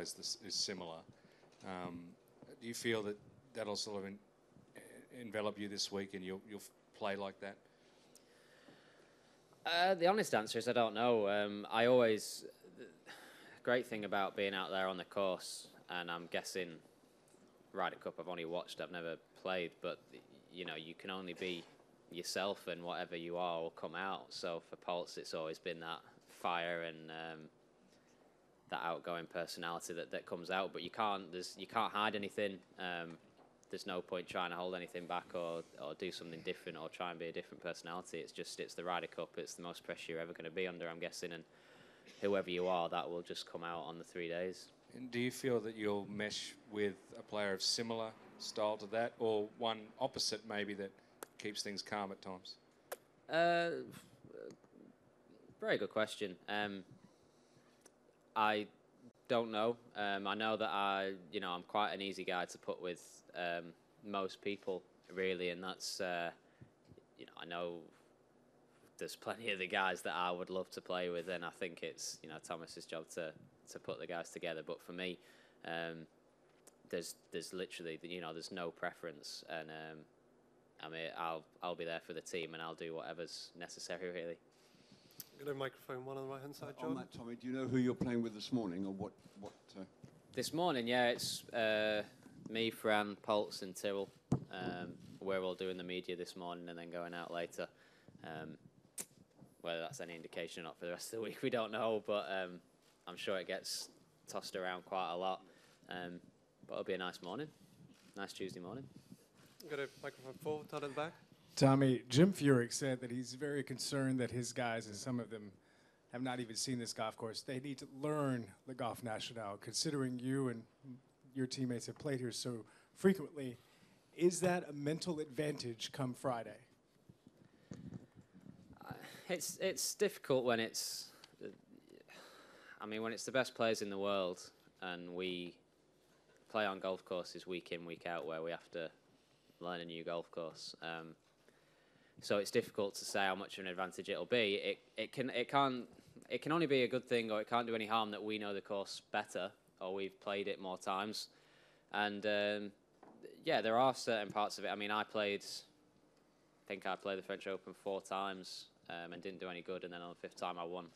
style-wise is similar. Do you feel that that'll sort of envelop you this week and you'll play like that? The honest answer is I don't know. The great thing about being out there on the course, and I'm guessing Ryder Cup I've only watched, I've never played, but you know, you can only be yourself, and whatever you are will come out. So for Pulse, it's always been that fire and that outgoing personality that comes out. But you can't hide anything. There's no point trying to hold anything back or do something different or try and be a different personality. It's the Ryder Cup. It's the most pressure you're ever going to be under, I'm guessing, and whoever you are, that will just come out on the 3 days. And do you feel that you'll mesh with a player of similar style to that, or one opposite maybe that keeps things calm at times? Very good question. I don't know. I know that I'm quite an easy guy to put with most people, really, and that's I know there's plenty of the guys that I would love to play with, and I think it's Thomas's job to put the guys together. But for me, there's literally there's no preference, and I mean I'll be there for the team, and I'll do whatever's necessary, really. Got a microphone, one on the right hand side, John. On that, Tommy, do you know who you're playing with this morning, or what? This morning, yeah, it's me, Fran, Pulse, and Tyrrell. We're all doing the media this morning and then going out later. Whether that's any indication or not for the rest of the week, we don't know, but I'm sure it gets tossed around quite a lot. But it'll be a nice morning, nice Tuesday morning. Got a microphone forward, down at the back. Tommy, Jim Furyk said that he's very concerned that his guys, and some of them have not even seen this golf course, they need to learn the Golf National, considering you and your teammates have played here so frequently. Is that a mental advantage come Friday? It's difficult when it's, when it's the best players in the world and we play on golf courses week in, week out where we have to learn a new golf course. So it's difficult to say how much of an advantage it'll be. It can only be a good thing, or it can't do any harm that we know the course better, or we've played it more times. And yeah, there are certain parts of it. I mean, I played the French Open 4 times and didn't do any good, and then on the 5th time I won.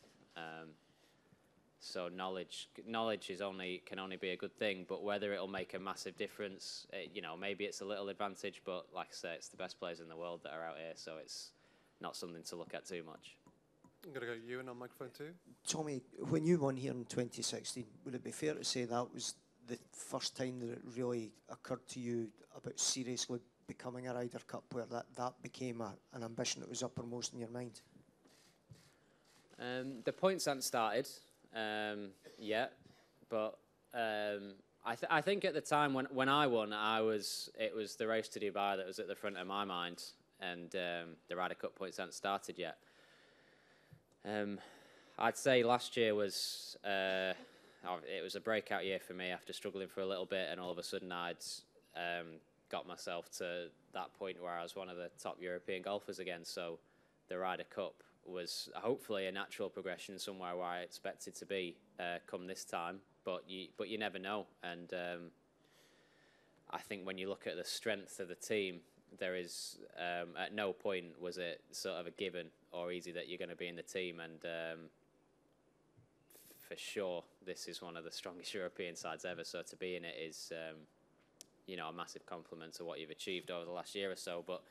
So knowledge can only be a good thing, but whether it'll make a massive difference, maybe it's a little advantage, but like I say, it's the best players in the world that are out here, so it's not something to look at too much. I'm going to go Ewan on microphone 2. Tommy, when you won here in 2016, would it be fair to say that was the first time that it really occurred to you about seriously becoming a Ryder Cup player, that became an ambition that was uppermost in your mind? The points hadn't started yet, but I think at the time when I won, it was the race to Dubai that was at the front of my mind, and the Ryder Cup points hadn't started yet. I'd say last year was it was a breakout year for me after struggling for a little bit, and all of a sudden I'd got myself to that point where I was one of the top European golfers again. So the Ryder Cup was hopefully a natural progression somewhere where I expected to be come this time, but you never know. And I think when you look at the strength of the team, there is at no point was it sort of a given or easy that you're going to be in the team, and for sure this is one of the strongest European sides ever, so to be in it is a massive compliment to what you've achieved over the last year or so. But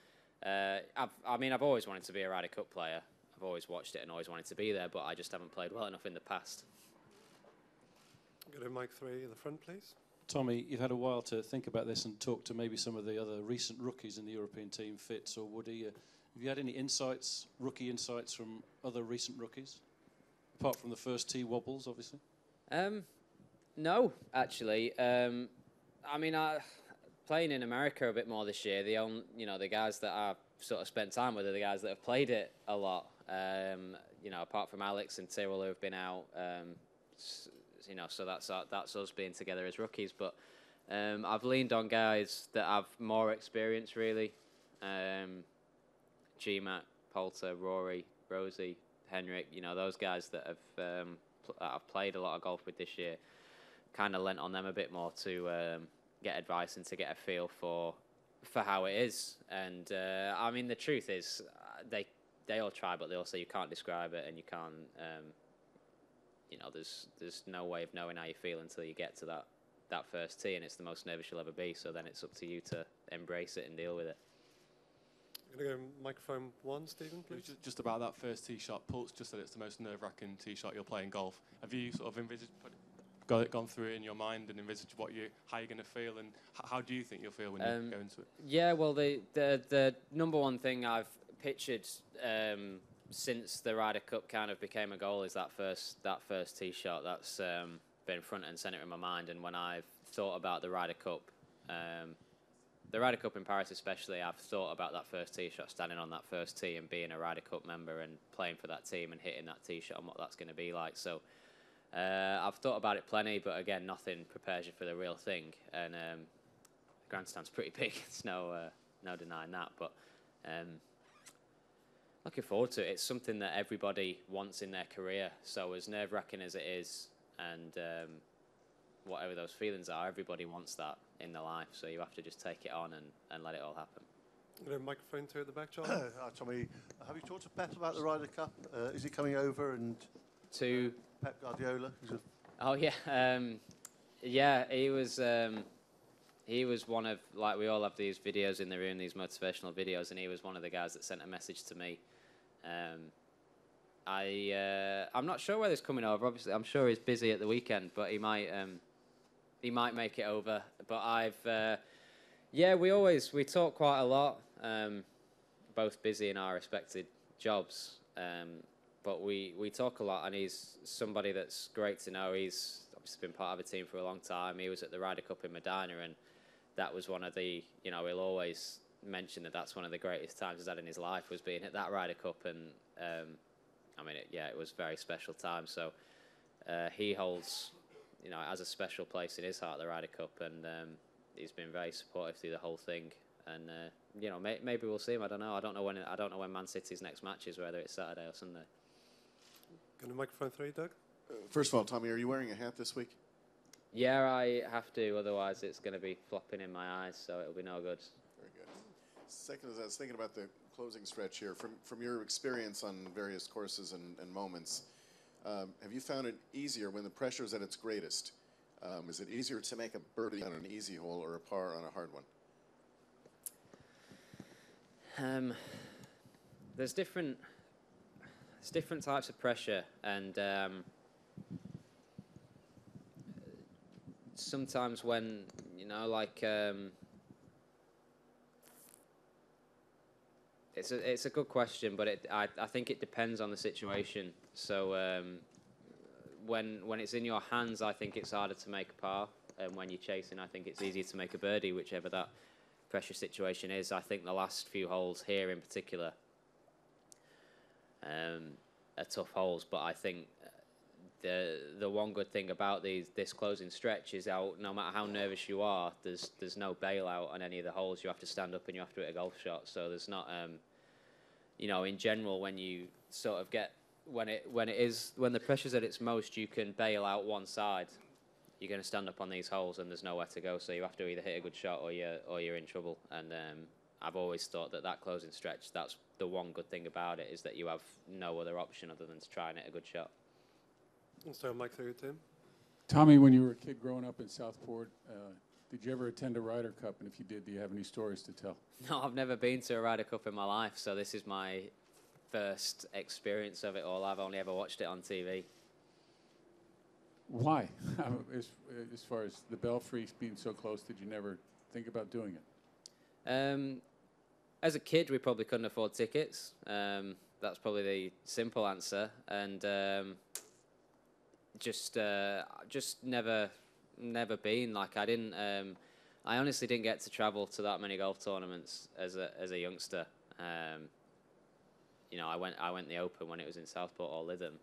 I've always wanted to be a Ryder Cup player. I've always watched it and always wanted to be there, but I just haven't played well enough in the past. Go to mic 3 in the front, please. Tommy, you've had a while to think about this and talk to maybe some of the other recent rookies in the European team, Fitz or Woody. Have you had any rookie insights from other recent rookies? Apart from the first tee wobbles, obviously. No, actually. Playing in America a bit more this year, the guys that I've sort of spent time with are the guys that have played it a lot. Apart from Alex and Tyrrell who have been out, so that's us being together as rookies. But I've leaned on guys that have more experience, really. GMAT, Poulter, Rory, Rosie, Henrik, those guys that have I've played a lot of golf with this year. kind of lent on them a bit more to get advice and to get a feel for how it is. And I mean, the truth is, they all try, but they all say you can't describe it, and you can't. You know, there's no way of knowing how you feel until you get to that first tee, and it's the most nervous you'll ever be. So then it's up to you to embrace it and deal with it. I'm going to go microphone 1, Stephen, please. Just about that first tee shot. Paul's just said it's the most nerve-wracking tee shot you'll play in golf. Have you sort of envisaged, gone through it in your mind and envisaged how you're going to feel, and how do you think you'll feel when you go into it? Yeah, well, the number one thing I've pictured since the Ryder Cup kind of became a goal is that first tee shot. That's been front and centre in my mind, and when I've thought about the Ryder Cup in Paris especially, I've thought about that first tee shot, standing on that first tee and being a Ryder Cup member and playing for that team and hitting that tee shot and what that's going to be like. So I've thought about it plenty, but again, nothing prepares you for the real thing. And Grandstand's pretty big. It's no denying that. But looking forward to it. It's something that everybody wants in their career. So as nerve-wracking as it is, and whatever those feelings are, everybody wants that in their life. So you have to just take it on and let it all happen. Microphone 2 at the back, John. Tommy, have you talked to Pep about the Ryder Cup? Is he coming over? And to Pep Guardiola? Oh yeah, yeah. He was one of, like, we all have these videos in the room, these motivational videos, and he was one of the guys that sent a message to me. I'm not sure whether he's coming over. Obviously, I'm sure he's busy at the weekend, but he might make it over. But we talk quite a lot. Both busy in our respected jobs, but we talk a lot, and he's somebody that's great to know. He's obviously been part of a team for a long time. He was at the Ryder Cup in Medina, and that was one of the, he'll always mention that's one of the greatest times he's had in his life, was being at that Ryder Cup, and it was a very special time. So he holds, as a special place in his heart, the Ryder Cup, and he's been very supportive through the whole thing. And maybe we'll see him. I don't know. I don't know when Man City's next match is, whether it's Saturday or Sunday. Going to microphone 3, Doug. First of all, Tommy, are you wearing a hat this week? Yeah, I have to. Otherwise, it's going to be flopping in my eyes, so it'll be no good. Very good. Second, as I was thinking about the closing stretch here, from your experience on various courses and moments, have you found it easier when the pressure is at its greatest? Is it easier to make a birdie on an easy hole or a par on a hard one? There's different types of pressure, and sometimes when it's a good question, but I think it depends on the situation. So when it's in your hands, I think it's harder to make a par, and when you're chasing, I think it's easier to make a birdie, whichever that pressure situation is. I think the last few holes here in particular are tough holes, but I think the one good thing about this closing stretch is no matter how nervous you are, there's no bailout on any of the holes. You have to stand up and you have to hit a golf shot. So there's not, in general, when you sort of get when the pressure's at its most, you can bail out one side. You're going to stand up on these holes and there's nowhere to go. So you have to either hit a good shot or you're in trouble. And I've always thought that closing stretch, that's the one good thing about it, is that you have no other option other than to try and hit a good shot. So, Mike, through Tim. Tommy, when you were a kid growing up in Southport, did you ever attend a Ryder Cup? And if you did, do you have any stories to tell? No, I've never been to a Ryder Cup in my life, so this is my first experience of it all. I've only ever watched it on TV. Why? As far as the Belfry being so close, did you never think about doing it? As a kid, we probably couldn't afford tickets. That's probably the simple answer. And just never been. Like, I honestly didn't get to travel to that many golf tournaments as a youngster. I went the Open when it was in Southport or Lytham,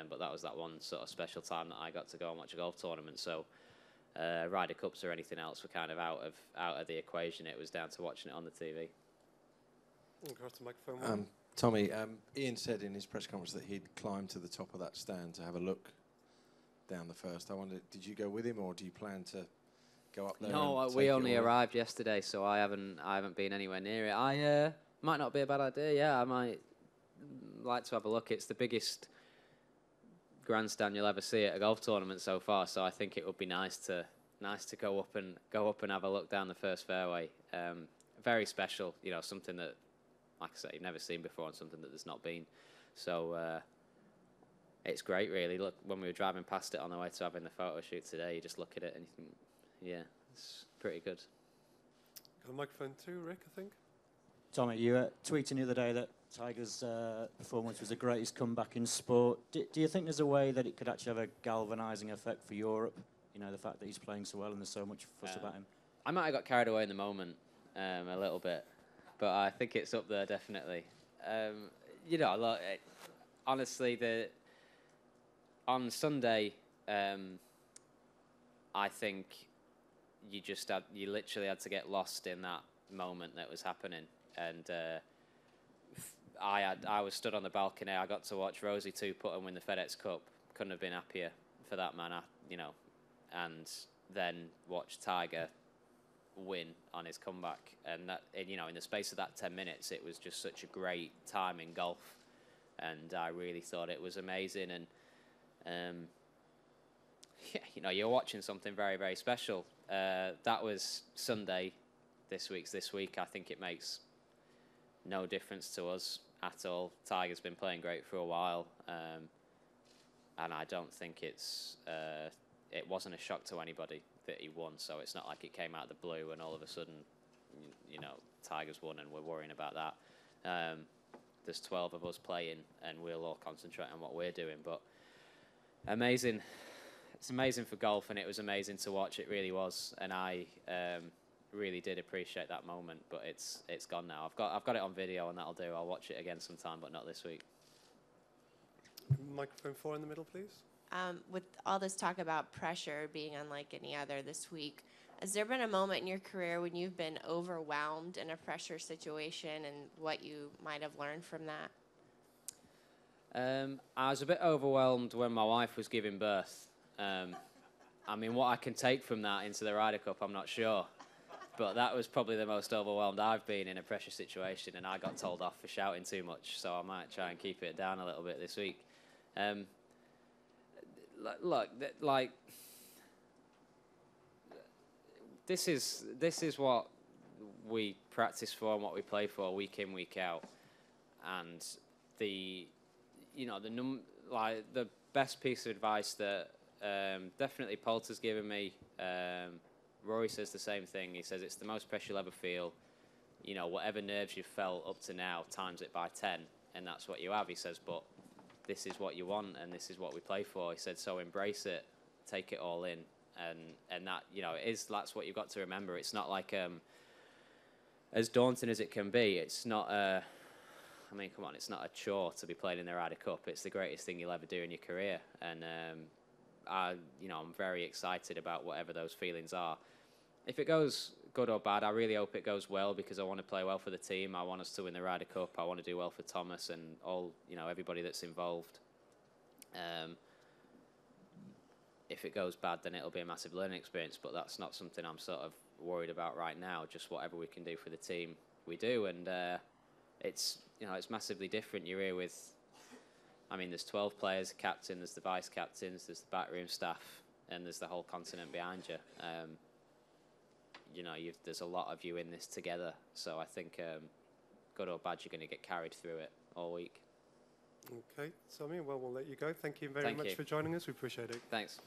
but that was that one sort of special time that I got to go and watch a golf tournament. So Ryder Cups or anything else were kind of out of the equation. It was down to watching it on the TV. Across the microphone. Tommy, Ian said in his press conference that he'd climbed to the top of that stand to have a look down the first. I wondered, did you go with him, or do you plan to go up there? No, and we take it only all in? arrived yesterday, so I haven't been anywhere near it. I might not be a bad idea. Yeah, I might like to have a look. It's the biggest grandstand you'll ever see at a golf tournament so far, so I think it would be nice to go up and have a look down the first fairway. Very special, you know, something that, like I say, you've never seen before, and something that there's not been. So it's great, really. Look, when we were driving past it on the way to having the photo shoot today, you just look at it and you think, yeah, it's pretty good. Got a microphone too, Rick, I think. Tommy, you were tweeting the other day that Tiger's performance was the greatest comeback in sport. Do you think there's a way that it could actually have a galvanising effect for Europe? You know, the fact that he's playing so well and there's so much fuss about him. I might have got carried away in the moment a little bit, but I think it's up there definitely. You know, look, honestly, on Sunday, I think you literally had to get lost in that moment that was happening, and I was stood on the balcony. I got to watch Rosie 2 putt and win the FedEx Cup. Couldn't have been happier for that man, you know, and then watch Tiger win on his comeback, and that, you know, in the space of that 10 minutes, it was just such a great time in golf, and I really thought it was amazing. And yeah, you know, you're watching something very, very special. That was Sunday. This week's this week. I think it makes no difference to us at all. Tiger's been playing great for a while, and I don't think it wasn't a shock to anybody that he won. So it's not like it came out of the blue and all of a sudden, you know, Tiger's won and we're worrying about that. There's 12 of us playing, and we'll all concentrate on what we're doing. But amazing. It's amazing for golf, and it was amazing to watch. It really was, and I really did appreciate that moment. But it's gone now. I've got it on video, and that'll do. I'll watch it again sometime, but not this week. Microphone 4 in the middle, please. With all this talk about pressure being unlike any other this week, has there been a moment in your career when you've been overwhelmed in a pressure situation, and what you might have learned from that? I was a bit overwhelmed when my wife was giving birth. I mean, what I can take from that into the Ryder Cup, I'm not sure. But that was probably the most overwhelmed I've been in a pressure situation, and I got told off for shouting too much, so I might try and keep it down a little bit this week. Look, like, this is what we practice for and what we play for week in, week out, and the best piece of advice that definitely Poulter's given me. Rory says the same thing. He says it's the most pressure you'll ever feel. You know, whatever nerves you've felt up to now, times it by 10, and that's what you have. He says, but this is what you want, and this is what we play for. He said, so embrace it, take it all in, and that, you know, that's what you've got to remember. It's not like as daunting as it can be. It's not I mean, come on, it's not a chore to be playing in the Ryder Cup. It's the greatest thing you'll ever do in your career, and I'm very excited about whatever those feelings are. If it goes good or bad, I really hope it goes well, because I want to play well for the team. I want us to win the Ryder Cup. I want to do well for Thomas and all, you know, everybody that's involved. If it goes bad, then it'll be a massive learning experience, but that's not something I'm sort of worried about right now. Just whatever we can do for the team, we do, and it's massively different. You're here with, I mean, there's 12 players, captain, there's the vice captains, there's the backroom staff, and there's the whole continent behind you. You know, there's a lot of you in this together, so I think good or bad, you're going to get carried through it all week. Okay, Tommy, well, we'll let you go. Thank you very much for joining us. We appreciate it. Thanks.